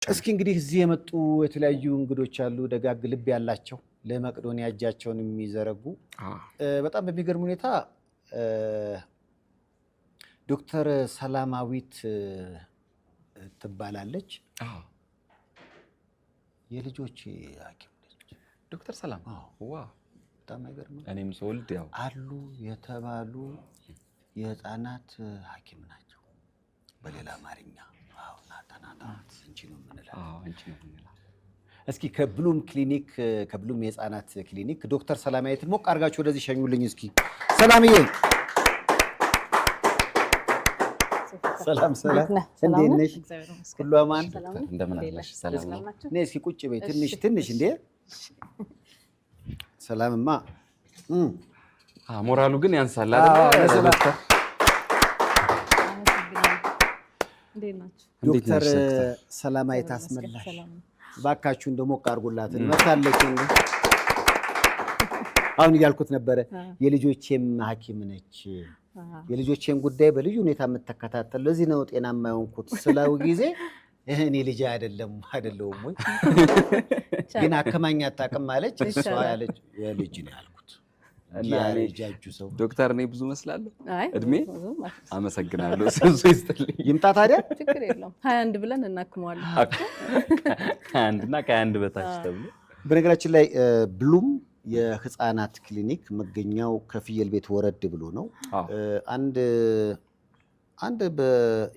እስኪ እንግዲህ እዚህ የመጡ የተለያዩ እንግዶች አሉ ደጋግ ልብ ያላቸው ለመቅዶኒያ እጃቸውን የሚዘረጉ በጣም በሚገርም ሁኔታ ዶክተር ሰላማዊት ትባላለች የልጆች ሐኪም ነች ዶክተር ሰላም ዋው በጣም አይገርም እኔም ሶልድ ያው አሉ የተባሉ የህፃናት ሐኪም ናቸው በሌላ አማርኛ ናታናታ እንጂ ነው ምንላው እንጂ ነው ምንላው እስኪ ከብሉም ክሊኒክ ከብሉም የህፃናት ክሊኒክ ዶክተር ሰላማዊት ሞቅ አርጋችሁ ወደዚህ ሸኙልኝ እስኪ ሰላምዬ ሰላም ሰላም እንዴት ነሽ ሁሉ አማን እንደምን አለሽ ሰላም ነው ነይ እስኪ ቁጭ በይ ትንሽ እንዴ ሰላምማ ሞራሉ ግን ያንሳል አይደል ዶክተር ሰላማዊት አስመላሽ ባካችሁ እንደሞ ቃርጉላት መታለች አሁን እያልኩት ነበረ የልጆቼም ሐኪም ነች የልጆቼን ጉዳይ በልዩ ሁኔታ የምትከታተል ለዚህ ነው ጤናማ የሆንኩት ስላው ጊዜ እኔ ልጅ አይደለም ወይ ግን አከማኛ አታውቅም ማለች እሷ ያለች የልጅ ነው ያልኩት እና ልጃጁ ሰው ዶክተር ነኝ ብዙ መስላለሁ እድሜ አመሰግናለሁ ሰንሶ ይስጥልኝ ይምጣ ታዲያ ችግር የለውም 21 ብለን እናክመዋለን 21 እና ከ21 በታች ተብሎ በነገራችን ላይ ብሉም የህፃናት ክሊኒክ መገኛው ከፍየል ቤት ወረድ ብሎ ነው አንድ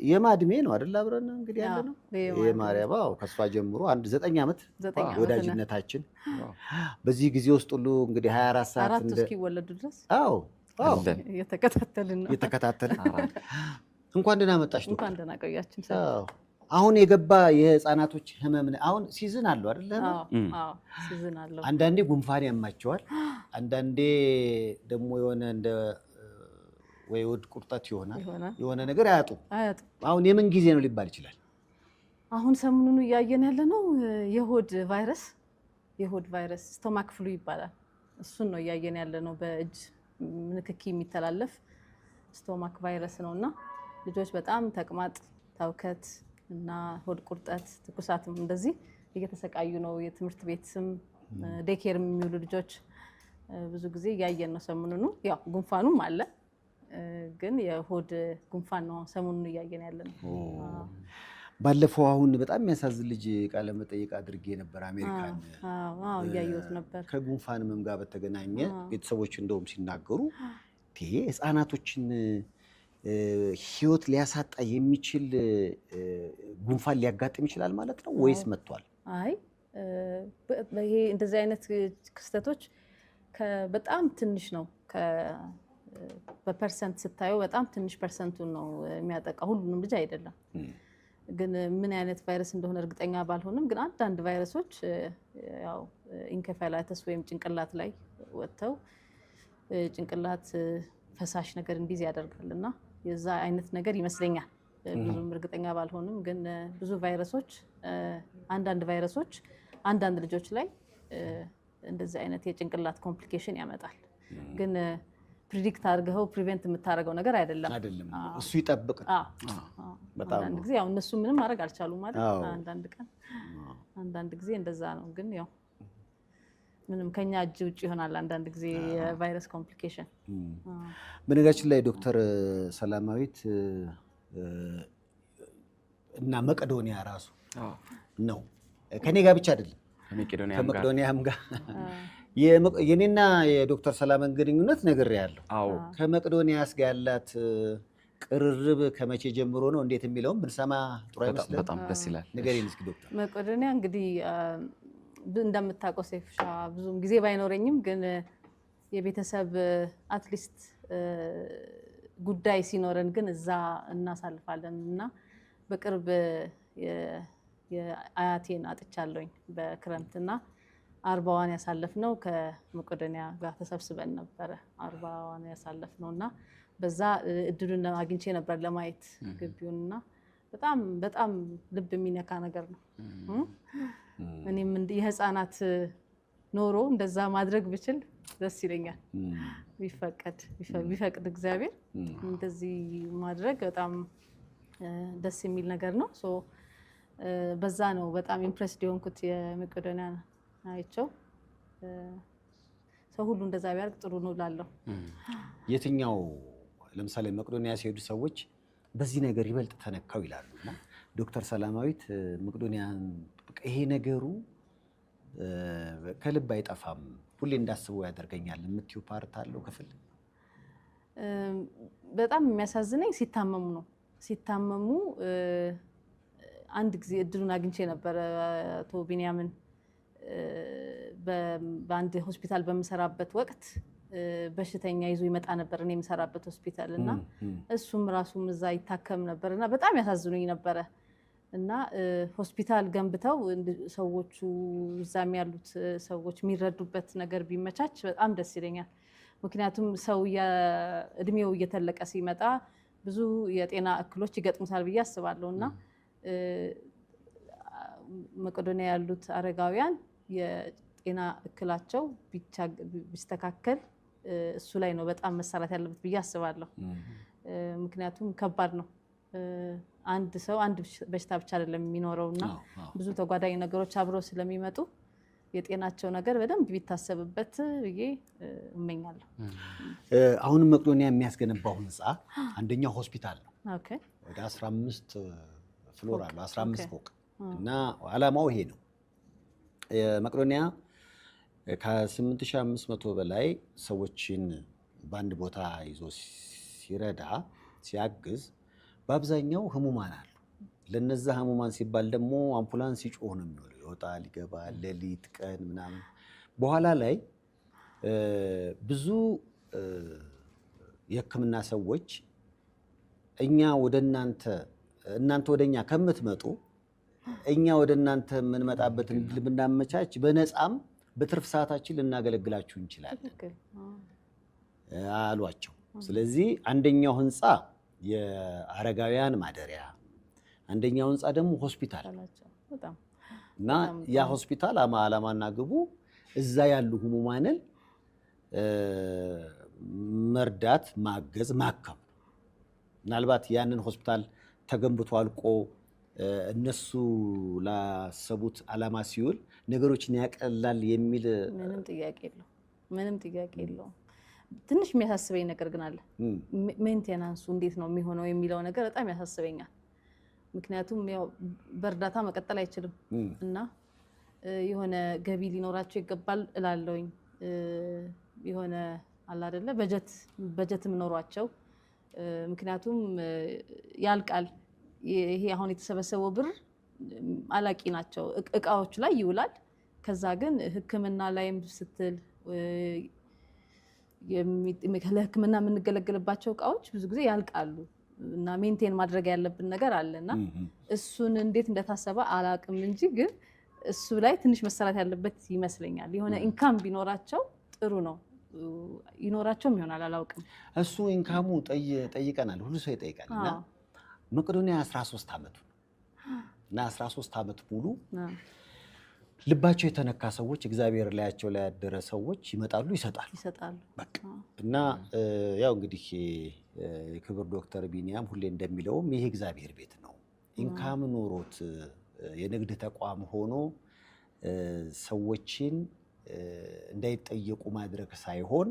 የማድሜ ነው አይደል አብረን እንግዲህ ያለ ነው የማርያባው ከሷ ጀምሮ አንድ 9 ዓመት ወዳጅነታችን በዚህ ጊዜ ውስጥ ሁሉ እንግዲህ 24 ሰዓት እንደ እስኪወለዱ ድረስ የተከታተልን እንኳን ደህና መጣሽ ነው እንኳን ደህና ቆያችን አሁን የገባ የህፃናቶች ህመም አሁን ሲዝን አለው አይደል ሲዝን አለው አንዳንዴ ጉንፋን ያማቸዋል አንዳንዴ ደግሞ የሆነ እንደ ወይ ወድ ቁርጠት የሆነ ነገር አያጡ አሁን የምን ጊዜ ነው ሊባል ይችላል አሁን ሰሞኑን ያየን ያለ ነው የሆድ ቫይረስ ስቶማክ ፍሉ ይባላል እሱን ነው ያየን ያለ ነው በእጅ ንክኪ የሚተላለፍ ስቶማክ ቫይረስ ነውና ልጆች በጣም ተቅማጥ ታውከት እና ሆድ ቁርጠት ትኩሳትም እንደዚህ እየተሰቃዩ ነው የትምህርት ቤትም ዴኬርም የሚውሉ ልጆች ብዙ ጊዜ ያየን ነው ሰሞኑን ያው ጉንፋኑም አለ ግን የሆድ ጉንፋን ነው ሰሞኑን ያየን ያለ ነው ባለፈው አሁን በጣም የሚያሳዝን ልጅ ቃለ መጠይቅ አድርጌ ነበር አሜሪካን ያየሁት ነበር ከጉንፋን ህመም ጋር በተገናኘ ቤተሰቦች እንደውም ሲናገሩ ህፃናቶችን ህይወት ሊያሳጣ የሚችል ጉንፋን ሊያጋጥም ይችላል ማለት ነው ወይስ መጥቷል አይ ይሄ እንደዚህ አይነት ክስተቶች በጣም ትንሽ ነው በፐርሰንት ስታዩ በጣም ትንሽ ፐርሰንቱን ነው የሚያጠቃ ሁሉንም ልጅ አይደለም ግን ምን አይነት ቫይረስ እንደሆነ እርግጠኛ ባልሆንም ግን አንዳንድ ቫይረሶች ያው ኢንኬፋላይተስ ወይም ጭንቅላት ላይ ወጥተው ጭንቅላት ፈሳሽ ነገር እንዲዝ ያደርጋልና የዛ አይነት ነገር ይመስለኛል ብዙም እርግጠኛ ባልሆንም ግን ብዙ ቫይረሶች አንዳንድ ልጆች ላይ እንደዚህ አይነት የጭንቅላት ኮምፕሊኬሽን ያመጣል ግን ፕሪዲክት አድርገው ፕሪቨንት የምታደርገው ነገር አይደለም እሱ ይጠብቅ በጣም አንዳንድ ጊዜ ያው እነሱ ምንም ማድረግ አልቻሉም ማለት አንዳንድ ጊዜ እንደዛ ነው ግን ያው ምንም ከኛ እጅ ውጭ ይሆናል አንዳንድ ጊዜ የቫይረስ ኮምፕሊኬሽን በነገራችን ላይ ዶክተር ሰላማዊት እና መቄዶኒያ ራሱ ነው ከኔ ጋር ብቻ አይደለም ከመቄዶኒያም ጋር የኔና የዶክተር ሰላምን ግንኙነት ነግሬያለሁ ከመቄዶኒያስ ጋር ያላት ቅርርብ ከመቼ ጀምሮ ነው እንዴት የሚለውም ብንሰማ ጥሩ አይመስልም በጣም ደስ ይላል ንገሪኝ እስኪ ዶክተር መቄዶኒያ እንግዲህ እንደምታውቀው ሴፍሻ ብዙም ጊዜ ባይኖረኝም ግን የቤተሰብ አትሊስት ጉዳይ ሲኖረን ግን እዛ እናሳልፋለን እና በቅርብ የአያቴን አጥቻለሁኝ በክረምትና 40ዋን ያሳለፍነው ከመቄዶኒያ ጋር ተሰብስበን ነበር 40ዋን ያሳለፍነውና በዛ እድሉን አግኝቼ ነበር ለማየት ግቢውንና በጣም ልብ የሚነካ ነገር ነው እኔም የህፃናት ኖሮ እንደዛ ማድረግ ብችል ደስ ይለኛል ቢፈቅድ እግዚአብሔር እንደዚህ ማድረግ በጣም ደስ የሚል ነገር ነው በዛ ነው በጣም ኢምፕሬስድ የሆንኩት የመቄዶንያ አይቸው። ሰው ሁሉ እንደዛ ቢያደርግ ጥሩ ነው እላለሁ። የትኛው ለምሳሌ መቄዶንያ ሲሄዱ ሰዎች በዚህ ነገር ይበልጥ ተነካው ይላሉና ዶክተር ሰላማዊት መቄዶንያን ይሄ ነገሩ ከልብ አይጠፋም ሁሌ እንዳስበው ያደርገኛል የምትዩ ፓርት አለው ክፍል? በጣም የሚያሳዝነኝ ሲታመሙ ነው። ሲታመሙ አንድ ጊዜ እድሉን አግኝቼ ነበረ አቶ ቢንያምን በአንድ ሆስፒታል በምሰራበት ወቅት በሽተኛ ይዞ ይመጣ ነበር እኔ የምሰራበት ሆስፒታል እና እሱም ራሱም እዛ ይታከም ነበር እና በጣም ያሳዝኑኝ ነበረ እና ሆስፒታል ገንብተው ሰዎቹ እዛም ያሉት ሰዎች የሚረዱበት ነገር ቢመቻች በጣም ደስ ይለኛል። ምክንያቱም ሰው እድሜው እየተለቀ ሲመጣ ብዙ የጤና እክሎች ይገጥሙታል ብዬ አስባለሁ እና መቄዶንያ ያሉት አረጋውያን የጤና እክላቸው ቢስተካከል እሱ ላይ ነው በጣም መሰራት ያለበት ብዬ አስባለሁ። ምክንያቱም ከባድ ነው። አንድ ሰው አንድ በሽታ ብቻ አይደለም የሚኖረውና ብዙ ተጓዳኝ ነገሮች አብረው ስለሚመጡ የጤናቸው ነገር በደንብ ቢታሰብበት ብዬ እመኛለሁ። አሁንም መቄዶንያ የሚያስገነባው ህንፃ አንደኛው ሆስፒታል ነው። ኦኬ ወደ 15 ፍሎር አለ 15 ፎቅ እና ዓላማው ይሄ ነው። መቄዶንያ ከ8500 በላይ ሰዎችን በአንድ ቦታ ይዞ ሲረዳ ሲያግዝ በአብዛኛው ህሙማን አሉ። ለነዛ ህሙማን ሲባል ደግሞ አምቡላንስ ይጮህ ነው የሚውለው። ይወጣል ይገባል፣ ሌሊት ቀን ምናምን። በኋላ ላይ ብዙ የህክምና ሰዎች እኛ ወደ እናንተ ወደኛ ከምትመጡ እኛ ወደ እናንተ የምንመጣበትን እድል ብናመቻች በነፃም በትርፍ ሰዓታችን ልናገለግላችሁ እንችላለን አሏቸው። ስለዚህ አንደኛው ህንፃ የአረጋውያን ማደሪያ፣ አንደኛው ህንፃ ደግሞ ሆስፒታል እና ያ ሆስፒታል ዓላማና ግቡ እዛ ያሉ ህሙማንን መርዳት፣ ማገዝ፣ ማከም። ምናልባት ያንን ሆስፒታል ተገንብቶ አልቆ እነሱ ላሰቡት ዓላማ ሲውል ነገሮችን ያቀላል የሚል ምንም ጥያቄ የለውም። ትንሽ የሚያሳስበኝ ነገር ግን አለ። ሜንቴናንሱ እንዴት ነው የሚሆነው የሚለው ነገር በጣም ያሳስበኛል። ምክንያቱም ያው በእርዳታ መቀጠል አይችልም እና የሆነ ገቢ ሊኖራቸው ይገባል እላለሁኝ። የሆነ አለ አይደለ በጀትም ኖሯቸው፣ ምክንያቱም ያልቃል። ይሄ አሁን የተሰበሰበው ብር አላቂ ናቸው፣ እቃዎች ላይ ይውላል። ከዛ ግን ሕክምና ላይም ስትል ለሕክምና የምንገለገልባቸው እቃዎች ብዙ ጊዜ ያልቃሉ እና ሜንቴን ማድረግ ያለብን ነገር አለና እሱን እንዴት እንደታሰበ አላቅም እንጂ ግን እሱ ላይ ትንሽ መሰራት ያለበት ይመስለኛል። የሆነ ኢንካም ቢኖራቸው ጥሩ ነው። ይኖራቸውም ይሆናል አላውቅም። እሱ ኢንካሙ ጠይቀናል፣ ሁሉ ሰው ይጠይቃል። እና መቄዶንያ 13 ዓመቱ እና 13 ዓመት ሙሉ ልባቸው የተነካ ሰዎች እግዚአብሔር ላያቸው ላይ ያደረ ሰዎች ይመጣሉ፣ ይሰጣሉ። በቃ እና ያው እንግዲህ የክብር ዶክተር ቢንያም ሁሌ እንደሚለውም ይሄ እግዚአብሔር ቤት ነው። ኢንካም ኖሮት የንግድ ተቋም ሆኖ ሰዎችን እንዳይጠየቁ ማድረግ ሳይሆን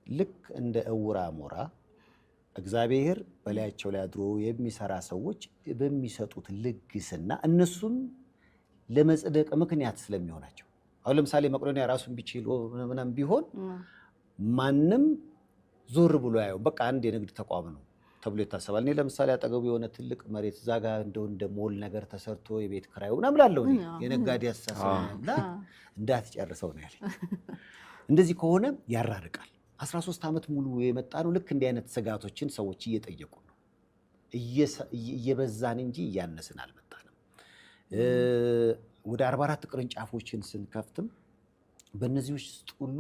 ልክ እንደ እውር አሞራ እግዚአብሔር በላያቸው ላይ አድሮ የሚሰራ ሰዎች በሚሰጡት ልግስና እነሱም ለመጽደቅ ምክንያት ስለሚሆናቸው። አሁን ለምሳሌ መቄዶንያ ራሱን ቢችል ምናምን ቢሆን ማንም ዞር ብሎ ያየው በቃ አንድ የንግድ ተቋም ነው ተብሎ ይታሰባል። እኔ ለምሳሌ አጠገቡ የሆነ ትልቅ መሬት እዛ ጋር እንደ ሞል ነገር ተሰርቶ የቤት ኪራዩ ምናምን አለው የነጋዴ አስተሳሰብና እንዳትጨርሰው ነው ያለኝ። እንደዚህ ከሆነ ያራርቃል። 13 ዓመት ሙሉ የመጣ ነው። ልክ እንዲህ አይነት ስጋቶችን ሰዎች እየጠየቁ ነው። እየበዛን እንጂ እያነስን አልመጣንም። ወደ 44 ቅርንጫፎችን ስንከፍትም በእነዚህ ውስጥ ሁሉ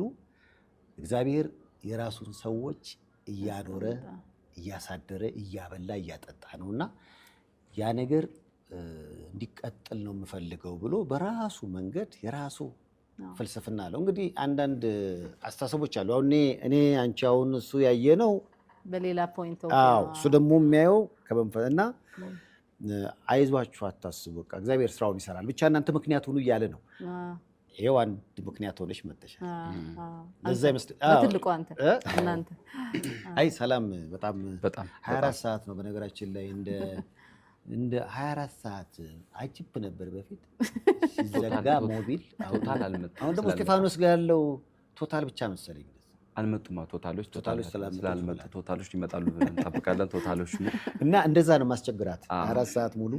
እግዚአብሔር የራሱን ሰዎች እያኖረ እያሳደረ እያበላ እያጠጣ ነውና ያ ነገር እንዲቀጥል ነው የምፈልገው ብሎ በራሱ መንገድ የራሱ ፍልስፍና አለው። እንግዲህ አንዳንድ አስተሳሰቦች አሉ። አሁን እኔ አንቺ አሁን እሱ ያየ ነው በሌላ ፖይንት እሱ ደግሞ የሚያየው ከመንፈስና አይዟችሁ አታስቡ፣ በቃ እግዚአብሔር ስራውን ይሰራል፣ ብቻ እናንተ ምክንያት ሁኑ እያለ ነው። ይሄው አንድ ምክንያት ሆነሽ መጥተሻል። ለዛ በትልቁ አንተ እናንተ አይ ሰላም በጣም 24 ሰዓት ነው በነገራችን ላይ እንደ 24 ሰዓት አጅብ ነበር በፊት ሲዘጋ ሞቢል። አሁን ደግሞ እስጢፋኖስ ጋር ያለው ቶታል ብቻ መሰለኝ አልመጡማ። ቶታሎች ስላልመጡ ቶታሎች ይመጣሉ ብለን እንጠብቃለን። ቶታሎች እና እንደዛ ነው ማስቸግራት 24 ሰዓት ሙሉ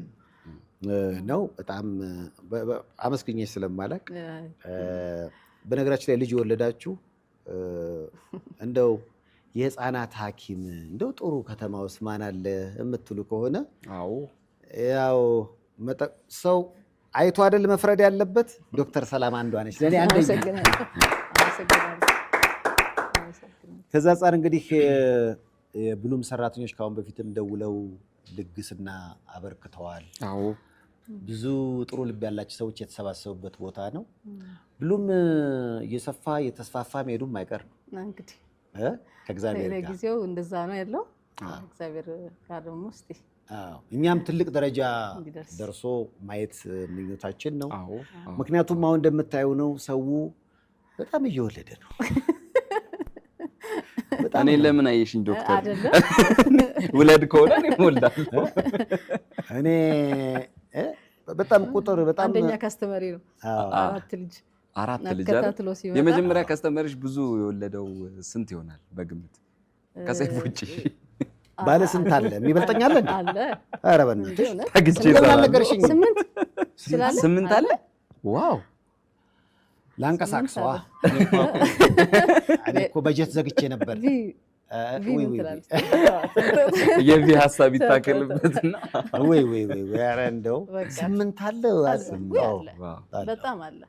ነው። በጣም አመስግኜ ስለማላቅ በነገራችን ላይ ልጅ የወለዳችሁ እንደው የህፃናት ሐኪም እንደው ጥሩ ከተማ ውስጥ ማን አለ የምትሉ ከሆነ ያው ሰው አይቶ አይደል መፍረድ ያለበት። ዶክተር ሰላም አንዷ ነች ለኔ አንደኛ። ከዛ ጻር እንግዲህ የብሉም ሰራተኞች ካሁን በፊትም ደውለው ልግስና አበርክተዋል። ብዙ ጥሩ ልብ ያላቸው ሰዎች የተሰባሰቡበት ቦታ ነው። ብሉም እየሰፋ እየተስፋፋ መሄዱም አይቀር ነው እንግዲህ ከእግዚአብሔር ጋር ጊዜው እንደዛ ነው ያለው። እግዚአብሔር ጋር ደግሞ እስቲ እኛም ትልቅ ደረጃ ደርሶ ማየት ምኞታችን ነው። ምክንያቱም አሁን እንደምታየው ነው ሰው በጣም እየወለደ ነው። እኔ ለምን አየሽኝ ዶክተር? ውለድ ከሆነ እኔ እወልዳለሁ። እኔ በጣም ቁጥር በጣም አንደኛ ካስተመሪ ነው። 4 ልጅ ተከታትሎ ሲመጣ የመጀመሪያ ካስተመሪሽ ብዙ የወለደው ስንት ይሆናል በግምት? ከሰይፍ ውጪ ባለ ስንት አለ? የሚበልጠኝ አለ አለ። ኧረ በእናትሽ ታግቼ ነገርሽኝ። 8 አለ። ዋው ላንቀሳቅሰዋ እኔ እኮ በጀት ዘግቼ ነበር። የቪ ሀሳብ ይታከልበትና ወይ ኧረ እንደው 8 አለ። በጣም አለ።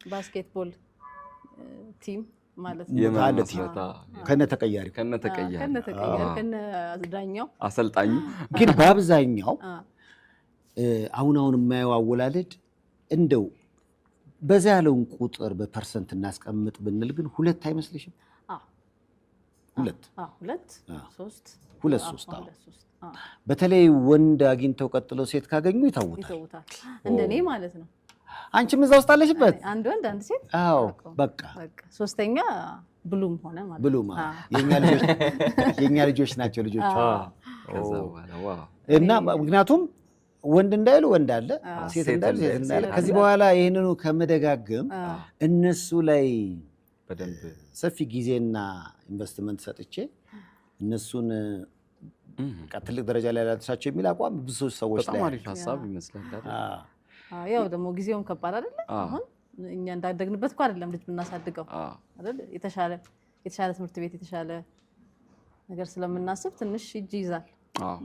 ባስኬትቦል ቲም ማለት ነው። ከነተቀያሪ ከነዳኛው አሰልጣኙ ግን በአብዛኛው አሁን የማየው አወላለድ እንደው በዛ ያለውን ቁጥር በፐርሰንት እናስቀምጥ ብንል ግን 2 አይመስልሽም? 2 3 በተለይ ወንድ አግኝተው ቀጥለው ሴት ካገኙ ይታወታል። እንደኔ ማለት ነው። አንቺም እዛ ውስጥ አለሽበት። አንድ ወንድ አንድ ሴት። አዎ በቃ ሶስተኛ ብሉም ሆነ ማለት ነው። ብሉም የኛ ልጆች ናቸው ልጆቹ። እና ምክንያቱም ወንድ እንዳይሉ ወንድ አለ፣ ሴት እንዳይሉ ሴት እንዳለ። ከዚህ በኋላ ይህንኑ ከመደጋገም እነሱ ላይ ሰፊ ጊዜና ኢንቨስትመንት ሰጥቼ እነሱን ትልቅ ደረጃ ላይ ላደርሳቸው የሚል አቋም ብዙ ሰዎች ላይ አሪፍ ሀሳብ ይመስላል። ያው ደግሞ ጊዜውም ከባድ አይደለ? አሁን እኛ እንዳደግንበት እኮ አይደለም ልጅ ብናሳድገው አይደል? የተሻለ ትምህርት ቤት የተሻለ ነገር ስለምናስብ ትንሽ እጅ ይዛል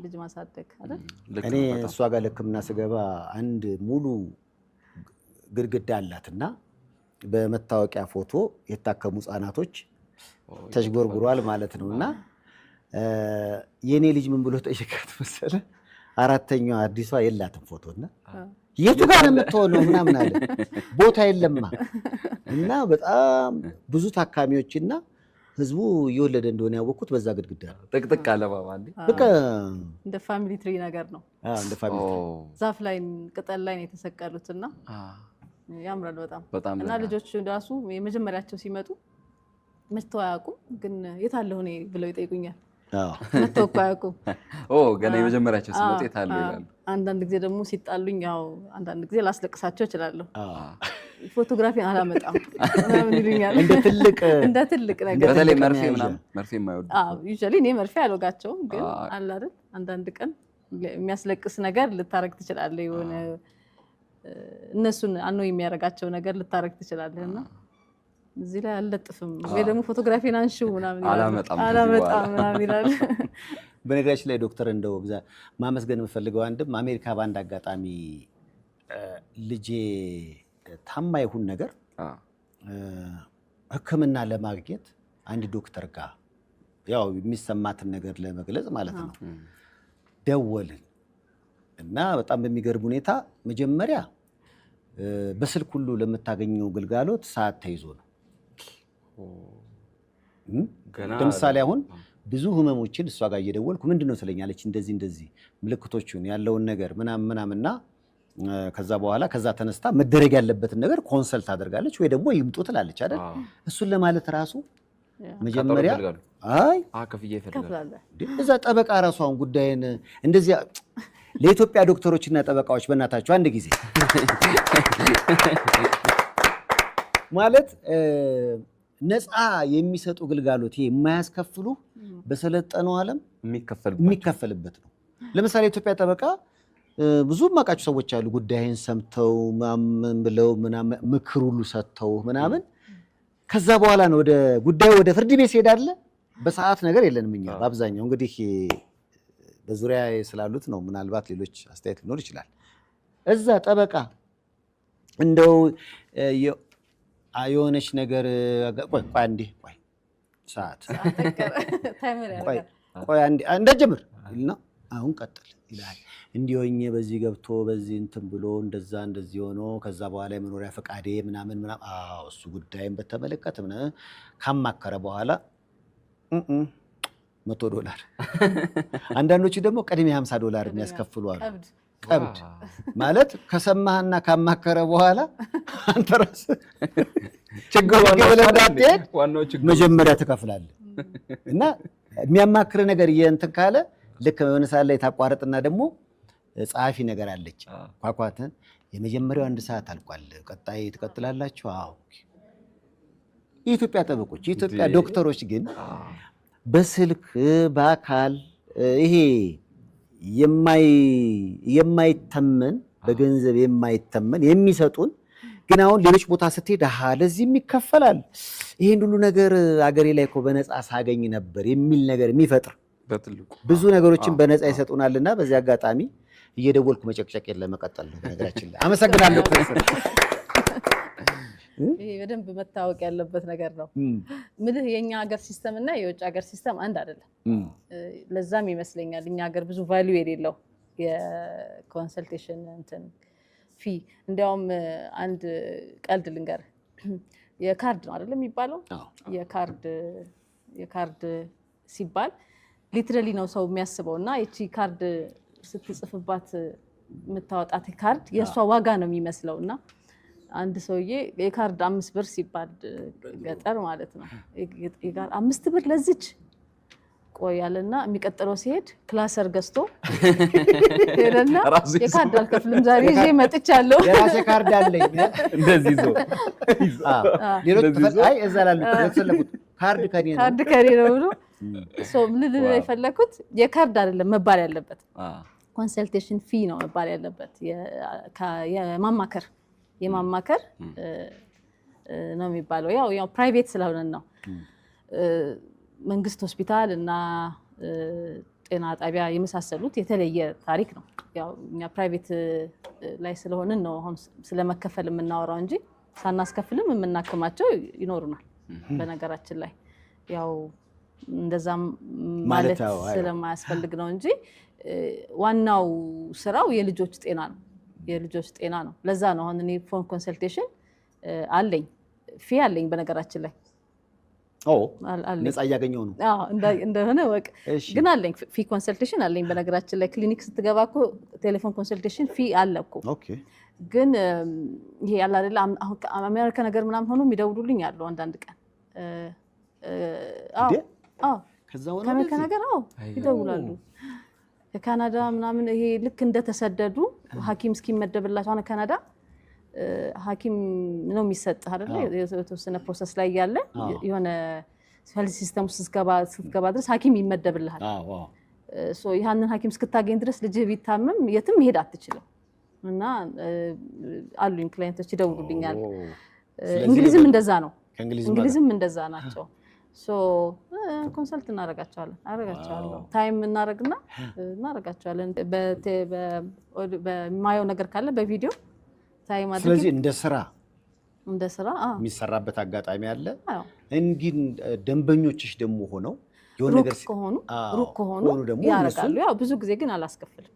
ልጅ ማሳደግ አይደል? እኔ እሷ ጋር ለሕክምና ስገባ አንድ ሙሉ ግድግዳ አላትና በመታወቂያ ፎቶ የታከሙ ህጻናቶች ተሽጎርጉሯል ማለት ነውና የኔ ልጅ ምን ብሎ ጠይቃት መሰለ? 4ኛዋ አዲሷ የላትም ፎቶና የቱ ጋር ነው የምትሆነው ምናምን አለ። ቦታ የለማ እና በጣም ብዙ ታካሚዎችና ህዝቡ እየወለደ እንደሆነ ያወቅኩት በዛ ግድግዳ ነው። ጥቅጥቅ አለ ባባ በቃ እንደ ፋሚሊ ትሪ ነገር ነው። እንደ ፋሚሊ ዛፍ ላይ ቅጠል ላይ ነው የተሰቀሉትና ያምራል በጣም እና ልጆች ራሱ የመጀመሪያቸው ሲመጡ መተው አያውቁም፣ ግን የት አለሁ እኔ ብለው ይጠይቁኛል። መተው እኮ አያውቁም። ገና የመጀመሪያቸው ሲመጡ የት አለሁ ይላሉ። አንዳንድ ጊዜ ደግሞ ሲጣሉኝ ያው አንዳንድ ጊዜ ላስለቅሳቸው እችላለሁ። ፎቶግራፊ አላመጣም ምናምን ይሉኛል። እንደ ትልቅ ነገር በተለይ መርፌ የማይወዱ ዩዥዋሊ እኔ መርፌ አልወጋቸውም፣ ግን አለ አይደል አንዳንድ ቀን የሚያስለቅስ ነገር ልታረግ ትችላለህ። የሆነ እነሱን አኖ የሚያረጋቸው ነገር ልታረግ ትችላለህ እና እዚህ ላይ አልለጥፍም ወይ ደግሞ ፎቶግራፊን አንሺው ምናምን አላመጣም ምናምን ይላል። በነገራችን ላይ ዶክተር እንደው ማመስገን የምፈልገው አንድም አሜሪካ በአንድ አጋጣሚ ልጄ ታማ ይሁን ነገር ሕክምና ለማግኘት አንድ ዶክተር ጋር ያው የሚሰማትን ነገር ለመግለጽ ማለት ነው ደወልን እና በጣም በሚገርም ሁኔታ መጀመሪያ በስልክ ሁሉ ለምታገኘው ግልጋሎት ሰዓት ተይዞ ነው። ለምሳሌ አሁን ብዙ ህመሞችን እሷ ጋር እየደወልኩ ምንድነው ትለኛለች፣ እንደዚህ ምልክቶቹን ያለውን ነገር ምናምንና ከዛ በኋላ ከዛ ተነስታ መደረግ ያለበትን ነገር ኮንሰልት አደርጋለች ወይ ደግሞ ይምጡ ትላለች አይደል? እሱን ለማለት ራሱ መጀመሪያ ከፍዬ ይፈልጋል እዛ ጠበቃ ራሷን ጉዳይን እንደዚህ ለኢትዮጵያ ዶክተሮችና ጠበቃዎች በእናታቸው አንድ ጊዜ ማለት ነፃ የሚሰጡ ግልጋሎት የማያስከፍሉ በሰለጠነው ዓለም የሚከፈልበት ነው። ለምሳሌ ኢትዮጵያ ጠበቃ ብዙ ማቃቸው ሰዎች አሉ። ጉዳይን ሰምተው ማምን ብለው ምናምን ምክር ሁሉ ሰጥተው ምናምን ከዛ በኋላ ነው ወደ ጉዳዩ ወደ ፍርድ ቤት ሄዳለ። በሰዓት ነገር የለንም እኛ በአብዛኛው እንግዲህ በዙሪያ ስላሉት ነው። ምናልባት ሌሎች አስተያየት ሊኖር ይችላል። እዛ ጠበቃ እንደው የሆነች ነገር ቆይ አንዴ ቆይ ሰዓት ቆይ አንዴ እንዳትጀምር ይልና አሁን ቀጥል ይላል። እንዲሆኜ በዚህ ገብቶ በዚህ እንትን ብሎ እንደዚህ ሆኖ ከዛ በኋላ የመኖሪያ ፈቃዴ ምናምን እሱ ጉዳይን በተመለከተ ካማከረ በኋላ $100 አንዳንዶቹ ደግሞ ቀድሜ $50 የሚያስከፍሉ አሉ። ቀብድ ማለት ከሰማህና ካማከረ በኋላ አንተ ራስህ ችግር እንዳትሄድ መጀመሪያ ትከፍላለህ እና የሚያማክር ነገር እንትን ካለ ልክ የሆነ ሰዓት ላይ ታቋርጥና ደግሞ ጸሐፊ ነገር አለች ኳኳትን የመጀመሪያው 1 ሰዓት አልቋል፣ ቀጣይ ትቀጥላላችሁ። የኢትዮጵያ ጠበቆች የኢትዮጵያ ዶክተሮች ግን በስልክ በአካል ይሄ የማይተመን በገንዘብ የማይተመን የሚሰጡን ግን አሁን ሌሎች ቦታ ስትሄድ ለዚህም ይከፈላል ይሄን ሁሉ ነገር አገሬ ላይ እኮ በነፃ ሳገኝ ነበር የሚል ነገር የሚፈጥር ብዙ ነገሮችን በነፃ ይሰጡናልና በዚህ አጋጣሚ እየደወልኩ መጨቅጨቅ የለም መቀጠል ነው። ነገራችን ላይ አመሰግናለሁ። ይሄ በደንብ መታወቅ ያለበት ነገር ነው። ምልህ የኛ ሀገር ሲስተም እና የውጭ ሀገር ሲስተም አንድ አይደለም። ለዛም ይመስለኛል እኛ ሀገር ብዙ ቫልዩ የሌለው የኮንሰልቴሽን እንትን ፊ። እንዲያውም አንድ ቀልድ ልንገር። የካርድ ነው አይደለም የሚባለው? የካርድ ሲባል ሊትራሊ ነው ሰው የሚያስበው እና እቺ ካርድ ስትጽፍባት የምታወጣት ካርድ የእሷ ዋጋ ነው የሚመስለው እና አንድ ሰውዬ የካርድ 5 ብር ሲባል ገጠር ማለት ነው 5 ብር ለዚች ቆያልና የሚቀጥለው ሲሄድ ክላሰር ገዝቶ ሄደና የካርድ አልከፍልም ዛሬ ይዤ መጥቻለሁ የራሴ ካርድ አለኝ እንደዚህ ይዞ ሌሎች እዛ ላሉ ተሰለፉት ካርድ ከኔ ነው ብሎ ምን ልል የፈለኩት የካርድ አይደለም መባል ያለበት ኮንሰልቴሽን ፊ ነው መባል ያለበት። የማማከር ነው የሚባለው። ያው ፕራይቬት ስለሆነ ነው። መንግስት ሆስፒታል እና ጤና ጣቢያ የመሳሰሉት የተለየ ታሪክ ነው። ያው እኛ ፕራይቬት ላይ ስለሆነን ነው አሁን ስለመከፈል የምናወራው እንጂ ሳናስከፍልም የምናክማቸው ይኖሩናል። በነገራችን ላይ ያው እንደዛም ማለት ስለማያስፈልግ ነው እንጂ ዋናው ስራው የልጆች ጤና ነው። ለዛ ነው አሁን እኔ ፎን ኮንሰልቴሽን አለኝ ፊ አለኝ በነገራችን ላይ ነፃ እያገኘው ነው እንደሆነ ወቅ ግን አለኝ ፊ ኮንሰልቴሽን አለኝ በነገራችን ላይ። ክሊኒክ ስትገባ እኮ ቴሌፎን ኮንሰልቴሽን ፊ አለ እኮ። ግን ይሄ ያለ አይደል አሜሪካ ነገር ምናምን ሆኖ የሚደውሉልኝ አሉ አንዳንድ ቀን ከአሜሪካ ነገር ይደውላሉ። ከካናዳ ምናምን ይሄ ልክ እንደተሰደዱ ሐኪም እስኪመደብላቸው አሁን ካናዳ ሐኪም ነው የሚሰጥህ አይደል? የተወሰነ ፕሮሰስ ላይ ያለ የሆነ ሄልዝ ሲስተም ውስጥ ስትገባ ድረስ ሐኪም ይመደብልሃል። ያንን ሐኪም እስክታገኝ ድረስ ልጅህ ቢታመም የትም መሄድ አትችልም። እና አሉኝ ክላይንቶች ይደውሉልኛል። እንግሊዝም እንደዛ ነው። እንግሊዝም እንደዛ ናቸው። ኮንሰልት እናረጋቸዋለሁ ታይም እናረጋቸዋለን። በማየው ነገር ካለ በቪዲዮ ታይም አድርጌ ስለዚህ እንደ ስራ የሚሰራበት አጋጣሚ አለ። እንግዲህ ደንበኞችሽ ደግሞ ሆነው የሆነ ነገር ሩቅ ከሆኑ ያረጋሉ። ያው ብዙ ጊዜ ግን አላስከፍልም።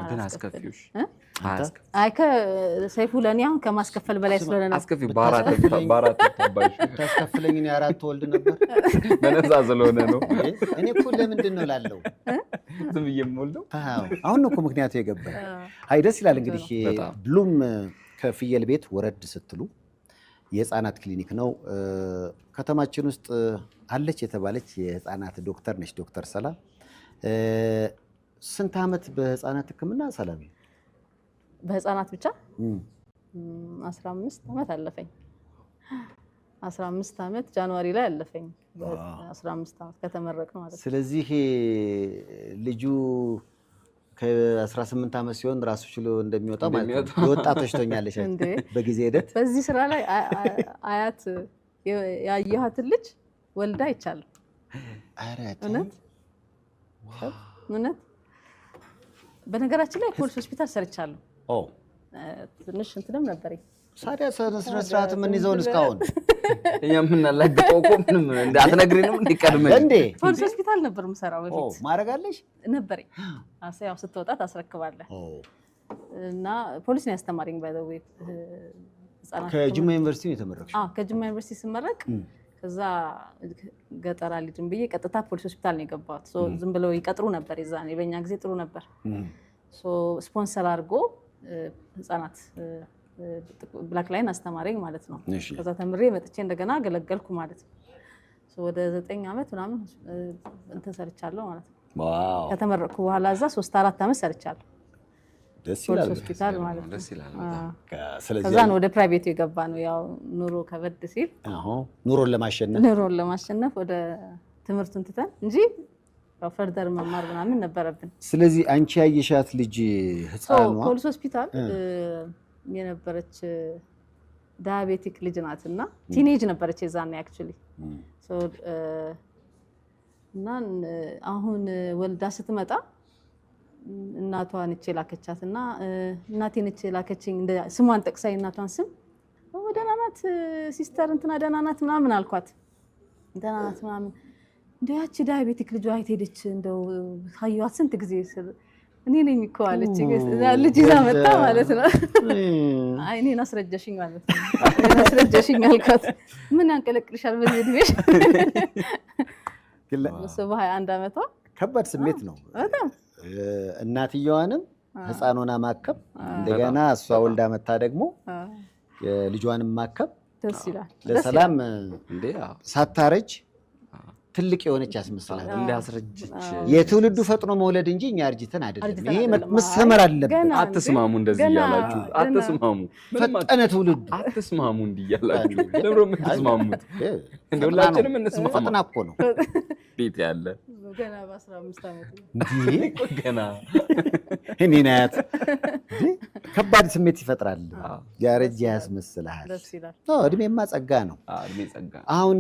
ግን አስከፊዎች አይ ከሰይፉ ለኔ አሁን ከማስከፈል በላይ ስለሆነ ነው። አስከፊ ባራት ተባይሽ ታስከፍለኝ እኔ 4 ወልድ ነበር በነዛ ስለሆነ ነው። እኔ እኮ ለምንድን ነው ላለው ዝም እየሞልደው አሁን ነው እኮ ምክንያቱ የገባኝ። አይ ደስ ይላል። እንግዲህ ብሉም ከፍየል ቤት ወረድ ስትሉ የህፃናት ክሊኒክ ነው። ከተማችን ውስጥ አለች የተባለች የህፃናት ዶክተር ነች ዶክተር ሰላም። ስንት ዓመት በህፃናት ህክምና ሰላም? በህፃናት ብቻ 15 ዓመት አለፈኝ። 15 ዓመት ጃንዋሪ ላይ አለፈኝ። 15 ዓመት ከተመረቀ ማለት ነው። ስለዚህ ልጁ ከ18 ዓመት ሲሆን ራሱ ችሎ እንደሚወጣ ማለት ነው። የወጣቶች ትሆኛለሽ በጊዜ ሂደት። በዚህ ስራ ላይ አያት ያየኋትን ልጅ ወልዳ ይቻላል። እውነት በነገራችን ላይ ፖሊስ ሆስፒታል ሰርቻለሁ። ትንሽ እንትንም ነበረኝ። ሳዲያ ስነ ስርዓት ምን ይዘውን እስካሁን እኛ ምን አላገጠው እኮ ምንም እንዳትነግሪንም እንዲቀድመኝ እንዴ ፖሊስ ሆስፒታል ነበር የምሰራው በፊት። ማረጋለሽ ነበረኝ። ያው ስትወጣ ታስረክባለህ እና ፖሊስ ነው ያስተማረኝ። ባይዘው ህፃናት ከጅማ ዩኒቨርሲቲ ነው የተመረቅሽ? ከጅማ ዩኒቨርሲቲ ስመረቅ ከዛ ገጠር አልሄድም ብዬ ቀጥታ ፖሊስ ሆስፒታል ነው የገባሁት። ዝም ብለው ይቀጥሩ ነበር። የዛኔ በእኛ ጊዜ ጥሩ ነበር። ስፖንሰር አድርጎ ህፃናት ብላክ ላይን አስተማረኝ ማለት ነው። ከዛ ተምሬ መጥቼ እንደገና አገለገልኩ ማለት ነው። ወደ 9 ዓመት ምናምን እንትን ሰርቻለሁ ማለት ነው። ከተመረቅኩ በኋላ እዛ 3-4 ዓመት ሰርቻለሁ ፖሊስ ሆስፒታል ማለት ነው። ከዛ ነው ወደ ፕራይቬቱ የገባ ነው። ያው ኑሮ ከበድ ሲል ኑሮን ለማሸነፍ ወደ ትምህርቱን ትተን እንጂ ያው ፈርደር መማር ምናምን ነበረብን። ስለዚህ አንቺ ያየሻት ልጅ ህፃኗ ፖሊስ ሆስፒታል የነበረች ዳያቤቲክ ልጅ ናትና ቲኔጅ ነበረች የዛኔ አክቹሊ እና አሁን ወልዳ ስትመጣ እናቷን እቺ ላከቻትና እናቴን እቺ ላከችኝ ስሟን ጠቅሳይ እናቷን ስም ደህና ናት ሲስተር እንትና ደህና ናት ምናምን አልኳት። ደህና ናት ምናምን እንደ ያቺ ዳያቤቲክ ልጅ አይት ሄደች እንደው ካየኋት ስንት ጊዜ እኔ ነኝ እኮ አለች። ልጅ ይዛ መጣ ማለት ነው። አይ እኔን አስረጀሽኝ ማለት ነው። አስረጀሽኝ አልኳት። ምን ያንቀለቅልሻል በዚህ እድሜሽ? በ21 ዓመቷ ከባድ ስሜት ነው በጣም እናትየዋንም ህፃኗን ማከም እንደገና እሷ ወልዳ መታ ደግሞ የልጇንም ማከም ደስ ይላል። ለሰላም እንዴ ሳታረጅ ትልቅ የሆነች ያስመስላል። እንዳስረጅች የትውልዱ ፈጥኖ መውለድ እንጂ እኛ አርጅተን አይደለም። ይሄ መሰመር አለበት። አትስማሙ እንደዚህ እያላችሁ አትስማሙ። ፈጠነ ትውልዱ አትስማሙ እንዲያላችሁ ለብሮ የምትስማሙት እንደሁላችንም እንስማማ። ፈጥና እኮ ነው ቤት ያለ ገና በ15 ዓመት እንዴ ገና እኔ ናት ከባድ ስሜት ይፈጥራል። ያረጀ ያስመስልሃል። ደስ ይላል። እድሜማ ጸጋ ነው። እድሜ ጸጋ። አሁን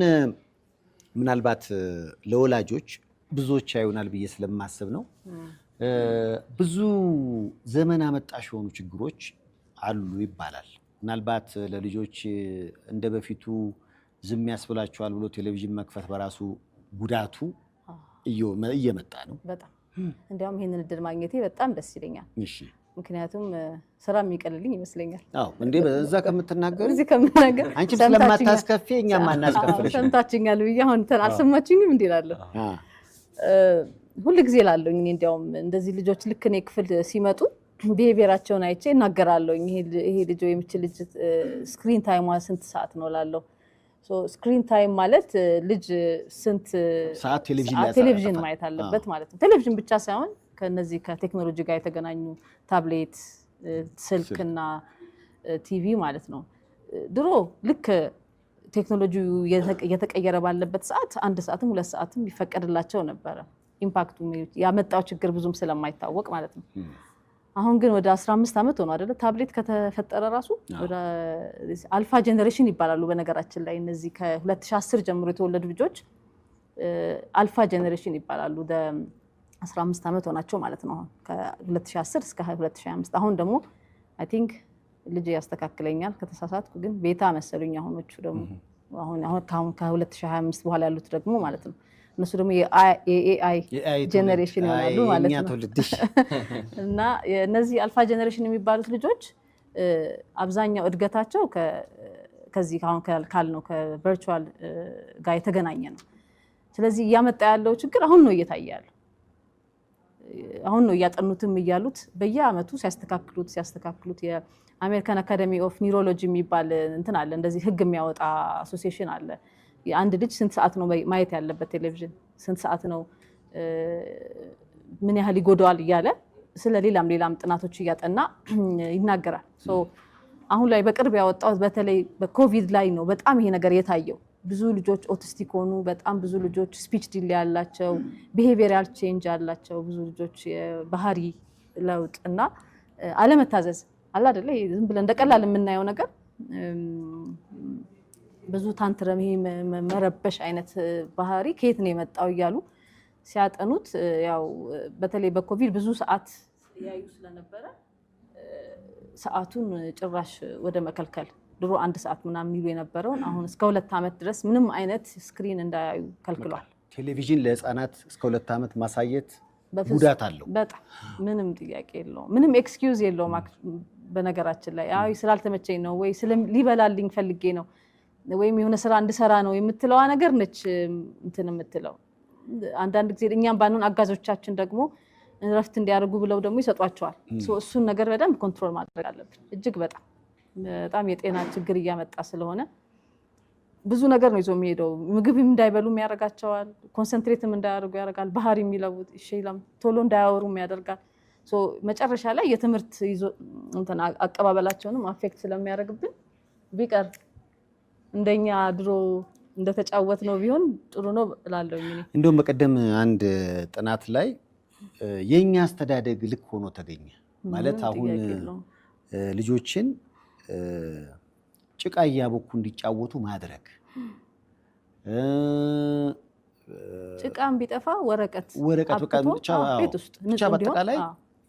ምናልባት ለወላጆች ብዙዎች ያዩናል ብዬ ስለማስብ ነው። ብዙ ዘመን አመጣሽ የሆኑ ችግሮች አሉ ይባላል። ምናልባት ለልጆች እንደ በፊቱ ዝም ያስብላቸዋል ብሎ ቴሌቪዥን መክፈት በራሱ ጉዳቱ እየመጣ ነው። በጣም እንዲያውም ይሄንን እድል ማግኘቴ በጣም ደስ ይለኛል። እሺ ምክንያቱም ስራ የሚቀልልኝ ይመስለኛል። እንዴ በዛ ከምትናገር እዚህ ከምናገር አንቺም ስለማታስከፊ እኛም አናስከፍልሽ። ሰምታችኛል ብዬ አሁን አልሰማችኝም እንዴ እላለሁ። ሁልጊዜ እላለሁ እኔ እንዲያውም እንደዚህ ልጆች ልክ እኔ ክፍል ሲመጡ ቢሄቪየራቸውን አይቼ እናገራለሁ። ይሄ ልጅ ወይ የምችል ልጅ ስክሪን ታይሟ ስንት ሰዓት ነው እላለሁ። ስክሪን ታይም ማለት ልጅ ስንት ሰዓት ቴሌቪዥን ማየት አለበት ማለት ነው። ቴሌቪዥን ብቻ ሳይሆን ከነዚህ ከቴክኖሎጂ ጋር የተገናኙ ታብሌት፣ ስልክና ቲቪ ማለት ነው። ድሮ ልክ ቴክኖሎጂው እየተቀየረ ባለበት ሰዓት 1 ሰዓትም 2 ሰዓትም ይፈቀድላቸው ነበረ። ኢምፓክቱ ያመጣው ችግር ብዙም ስለማይታወቅ ማለት ነው። አሁን ግን ወደ 15 ዓመት ሆኖ አይደለ ታብሌት ከተፈጠረ ራሱ ወደ አልፋ ጀነሬሽን ይባላሉ። በነገራችን ላይ እነዚህ ከ2010 ጀምሮ የተወለዱ ልጆች አልፋ ጀነሬሽን ይባላሉ። 15 ዓመት ሆናቸው ማለት ነው። ከ2010 እስከ 2025 አሁን ደግሞ አይ ቲንክ ልጅ ያስተካክለኛል ከተሳሳትኩ፣ ግን ቤታ መሰሉኝ አሁኖቹ ደግሞ አሁን ከ2025 በኋላ ያሉት ደግሞ ማለት ነው። እነሱ ደግሞ የኤአይ ጀነሬሽን ይሆናሉ ማለት ነው። እና እነዚህ አልፋ ጀነሬሽን የሚባሉት ልጆች አብዛኛው እድገታቸው ከዚህ አሁን ካልነው ከቨርቹዋል ጋር የተገናኘ ነው። ስለዚህ እያመጣ ያለው ችግር አሁን ነው እየታየ ያለው። አሁን ነው እያጠኑትም እያሉት በየአመቱ ሲያስተካክሉት የአሜሪካን አካደሚ ኦፍ ኒውሮሎጂ የሚባል እንትን አለ፣ እንደዚህ ህግ የሚያወጣ አሶሲዬሽን አለ። የአንድ ልጅ ስንት ሰዓት ነው ማየት ያለበት ቴሌቪዥን፣ ስንት ሰዓት ነው ምን ያህል ይጎዳዋል እያለ ስለ ሌላም ጥናቶች እያጠና ይናገራል። አሁን ላይ በቅርብ ያወጣው በተለይ በኮቪድ ላይ ነው በጣም ይሄ ነገር የታየው። ብዙ ልጆች ኦቲስቲክ ሆኑ፣ በጣም ብዙ ልጆች ስፒች ዲሌይ ያላቸው፣ ቢሄቪየራል ቼንጅ ያላቸው፣ ብዙ ልጆች የባህሪ ለውጥ እና አለመታዘዝ አለ አይደለ? ዝም ብለን እንደቀላል የምናየው ነገር ብዙ ታንትረም፣ ይሄ መረበሽ አይነት ባህሪ ከየት ነው የመጣው እያሉ ሲያጠኑት፣ ያው በተለይ በኮቪድ ብዙ ሰዓት ያዩ ስለነበረ ሰዓቱን ጭራሽ ወደ መከልከል፣ ድሮ 1 ሰዓት ምናምን ይሉ የነበረውን አሁን እስከ 2 ዓመት ድረስ ምንም አይነት ስክሪን እንዳያዩ ከልክሏል። ቴሌቪዥን ለህፃናት እስከ 2 ዓመት ማሳየት ጉዳት አለው። በጣም ምንም ጥያቄ የለውም፣ ምንም ኤክስኪውዝ የለውም። በነገራችን ላይ አይ ስላልተመቸኝ ነው ወይ ሊበላልኝ ፈልጌ ነው ወይም የሆነ ስራ እንድሰራ ነው የምትለዋ ነገር ነች እንትን የምትለው። አንዳንድ ጊዜ እኛም ባንሆን አጋዞቻችን ደግሞ እረፍት እንዲያደርጉ ብለው ደግሞ ይሰጧቸዋል። እሱን ነገር በደንብ ኮንትሮል ማድረግ አለብን። እጅግ በጣም የጤና ችግር እያመጣ ስለሆነ ብዙ ነገር ነው ይዞ የሚሄደው። ምግብም እንዳይበሉም ያደርጋቸዋል፣ ኮንሰንትሬትም እንዳያደርጉ ያደርጋል፣ ባህሪ የሚለውጥ ይሽላም፣ ቶሎ እንዳያወሩም ያደርጋል። መጨረሻ ላይ የትምህርት ይዞ እንትን አቀባበላቸውንም አፌክት ስለሚያደርግብን ቢቀር እንደኛ ድሮ እንደተጫወት ነው ቢሆን ጥሩ ነው እላለሁ። እንደውም በቀደም አንድ ጥናት ላይ የኛ አስተዳደግ ልክ ሆኖ ተገኘ ማለት አሁን ልጆችን ጭቃ እያቦኩ እንዲጫወቱ ማድረግ፣ ጭቃም ቢጠፋ ወረቀት ብቻ በአጠቃላይ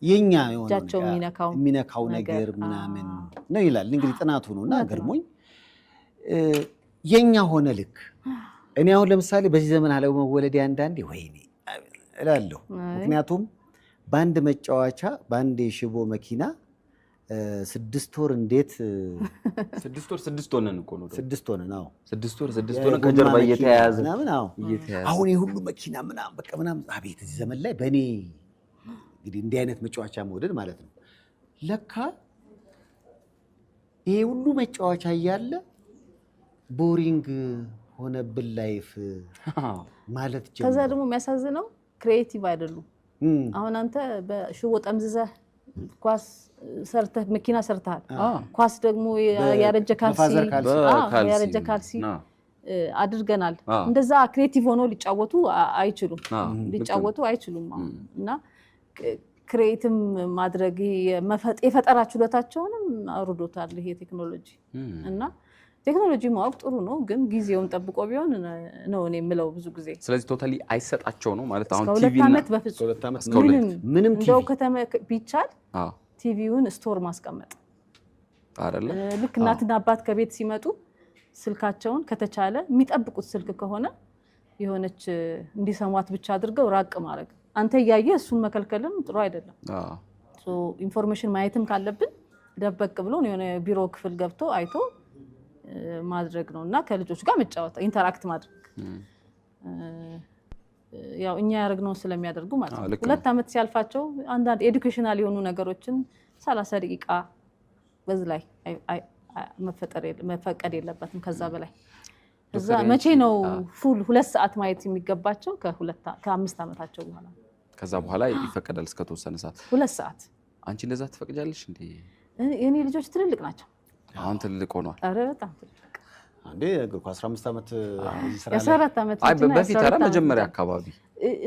የኛ የሚነካው ነገር ምናምን ነው ይላል እንግዲህ ጥናቱ ነው። እና ገርሞኝ የኛ ሆነ ልክ እኔ አሁን ለምሳሌ በዚህ ዘመን አለመወለዴ አንዳንዴ ወይኔ እላለሁ። ምክንያቱም በአንድ መጫወቻ በአንድ የሽቦ መኪና 6 ወር እንዴት 6 ሆነን እኮ ነው 6 ሆነን 6 ወር ከጀርባ እየተያያዘ ምናምን አሁን የሁሉ መኪና ምናምን በቃ ምናምን አቤት እዚህ ዘመን ላይ በእኔ እንግዲህ እንዲህ አይነት መጫወቻ መውደድ ማለት ነው። ለካ ይሄ ሁሉ መጫወቻ እያለ ቦሪንግ ሆነብን ላይፍ ማለት ጀመረ። ከዛ ደግሞ የሚያሳዝነው ክሪኤቲቭ አይደሉም። አሁን አንተ በሽቦ ጠምዝዘህ ኳስ ሰርተህ መኪና ሰርተሃል። ኳስ ደግሞ ያረጀ ካልሲ አድርገናል። እንደዛ ክሪኤቲቭ ሆኖ ሊጫወቱ አይችሉም። እና ክሬቲቭ ማድረግ የፈጠራ ችሎታቸውንም አውርዶታል ይሄ ቴክኖሎጂ። እና ቴክኖሎጂ ማወቅ ጥሩ ነው፣ ግን ጊዜውን ጠብቆ ቢሆን ነው እኔ የምለው ብዙ ጊዜ። ስለዚህ ቶታሊ አይሰጣቸው ነው ማለት አሁን ቲቪ እና ምንም እንደው ቢቻል ቲቪውን ስቶር ማስቀመጥ አይደለ? ልክ እናትና አባት ከቤት ሲመጡ ስልካቸውን ከተቻለ የሚጠብቁት ስልክ ከሆነ የሆነች እንዲሰሟት ብቻ አድርገው ራቅ ማድረግ። አንተ እያየ እሱን መከልከልም ጥሩ አይደለም። ኢንፎርሜሽን ማየትም ካለብን ደበቅ ብሎ የሆነ ቢሮ ክፍል ገብቶ አይቶ ማድረግ ነው እና ከልጆች ጋር መጫወት ኢንተራክት ማድረግ ያው እኛ ያደረግነው ስለሚያደርጉ ማለት ነው። 2 ዓመት ሲያልፋቸው አንዳንድ ኤዱኬሽናል የሆኑ ነገሮችን 30 ደቂቃ በዚህ ላይ መፈቀድ የለበትም ከዛ በላይ። እዛ መቼ ነው ፉል 2 ሰዓት ማየት የሚገባቸው? ከ5 ዓመታቸው በኋላ። ከዛ በኋላ ይፈቀዳል እስከ ተወሰነ ሰዓት 2 ሰዓት። አንቺ እንደዛ ትፈቅጃለሽ እንዴ? የኔ ልጆች ትልልቅ ናቸው። አሁን ትልቅ ሆኗል። ኧረ በጣም ትልቅ አንዴ እኮ 15 ዓመት ይሰራል። 14 ዓመት በፊት ኧረ መጀመሪያ አካባቢ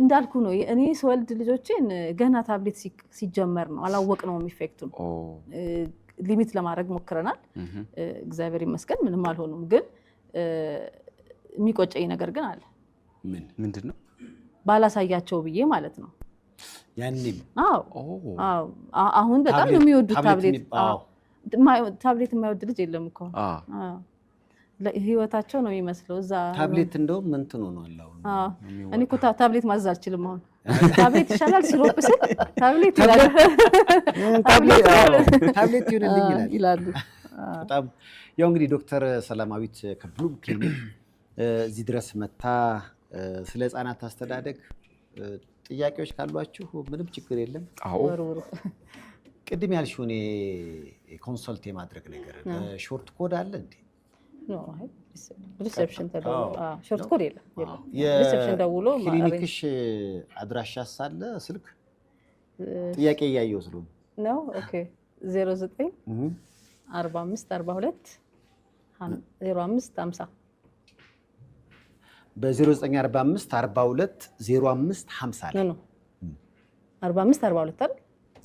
እንዳልኩ ነው። እኔ ስወልድ ልጆቼን ገና ታብሌት ሲጀመር ነው አላወቅነውም ኢፌክቱን። ሊሚት ለማድረግ ሞክረናል። እግዚአብሔር ይመስገን ምንም አልሆኑም። ግን የሚቆጨኝ ነገር ግን አለ። ምንድን ነው? ባላሳያቸው ብዬ ማለት ነው። ያኔም አሁን በጣም ነው የሚወዱት ታብሌት። ታብሌት የማይወድ ልጅ የለም እኮ። ህይወታቸው ነው የሚመስለው። እዛ ታብሌት እንደውም እንትን ሆኗል አሁን። እኔ እኮ ታብሌት ማዘዝ አልችልም አሁን። ታብሌት ይሻላል ሲሮፕ ስል ታብሌት ይላል። ታብሌት ይሁንልኝ ይላሉ። በጣም ያው እንግዲህ ዶክተር ሰላማዊት ከብሉም ክሊኒክ እዚህ ድረስ መታ ስለ ህፃናት አስተዳደግ ጥያቄዎች ካሏችሁ ምንም ችግር የለም። ቅድም ያልሽው እኔ ኮንሰልት የማድረግ ነገር ሾርት ኮድ አለ እንዴ? ሪሴፕሽን ተደውሎ ሾርት ኮድ የለም። ሪሴፕሽን ደውሎ ክሊኒክሽ አድራሻ ሳለ ስልክ ጥያቄ እያየሁ ስለሆነ ነው። ኦኬ 09 45 42 0550 በ0945 42 0550 ነው 45 42 አይደል?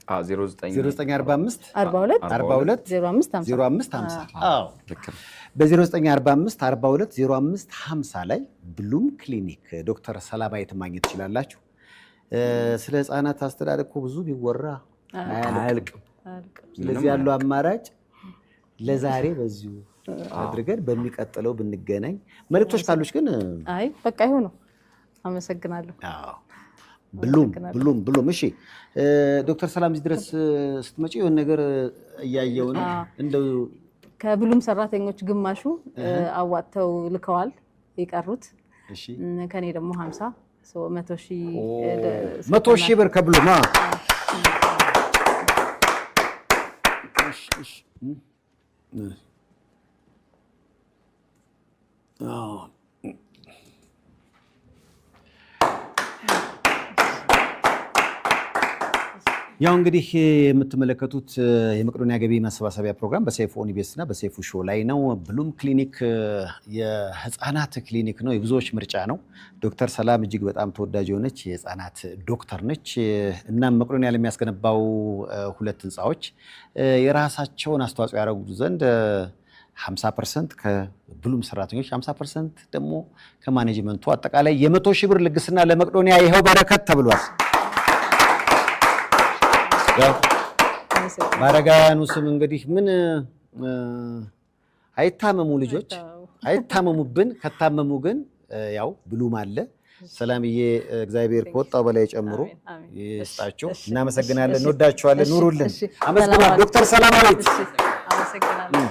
0945 42 0550 አዎ ልክ ነው። በ0945 42 0550 ላይ ብሉም ክሊኒክ ዶክተር ሰላማዊት ማግኘት ትችላላችሁ። ስለ ህፃናት አስተዳደግ እኮ ብዙ ቢወራ አያልቅም። ስለዚህ ያለው አማራጭ ለዛሬ በዚሁ አድርገን በሚቀጥለው ብንገናኝ። መልእክቶች ካሉሽ ግን አይ በቃ ይሁን ነው። አመሰግናለሁ። አዎ ብሉም እሺ። ዶክተር ሰላም እዚህ ድረስ ስትመጪ የሆነ ነገር እያየሁ ነው። እንደው ከብሉም ሰራተኞች ግማሹ አዋጥተው ልከዋል። የቀሩት እሺ ከኔ ደግሞ 50 100 ሺህ ብር ከብሉም ያው እንግዲህ የምትመለከቱት የመቄዶንያ ገቢ ማሰባሰቢያ ፕሮግራም በሰይፉ ኢቢኤስ እና በሰይፉ ሾው ላይ ነው። ብሉም ክሊኒክ የህፃናት ክሊኒክ ነው፣ የብዙዎች ምርጫ ነው። ዶክተር ሰላም እጅግ በጣም ተወዳጅ የሆነች የህፃናት ዶክተር ነች። እናም መቄዶንያ ለሚያስገነባው 2 ህንፃዎች የራሳቸውን አስተዋጽኦ ያደረጉ ዘንድ 50% ከብሉም ሰራተኞች 50% ደግሞ ከማኔጅመንቱ አጠቃላይ የ100 ሺህ ብር ልግስና ለመቄዶንያ ይኸው በረከት ተብሏል። ባረጋያኑ ስም እንግዲህ ምን አይታመሙ ልጆች አይታመሙብን። ከታመሙ ግን ያው ብሉም አለ። ሰላምዬ እግዚአብሔር ከወጣው በላይ ጨምሮ ይስጣችሁ። እናመሰግናለን። እንወዳችኋለን። ኑሩልን። አመስግና ዶክተር ሰላማዊት። አመሰግናለሁ።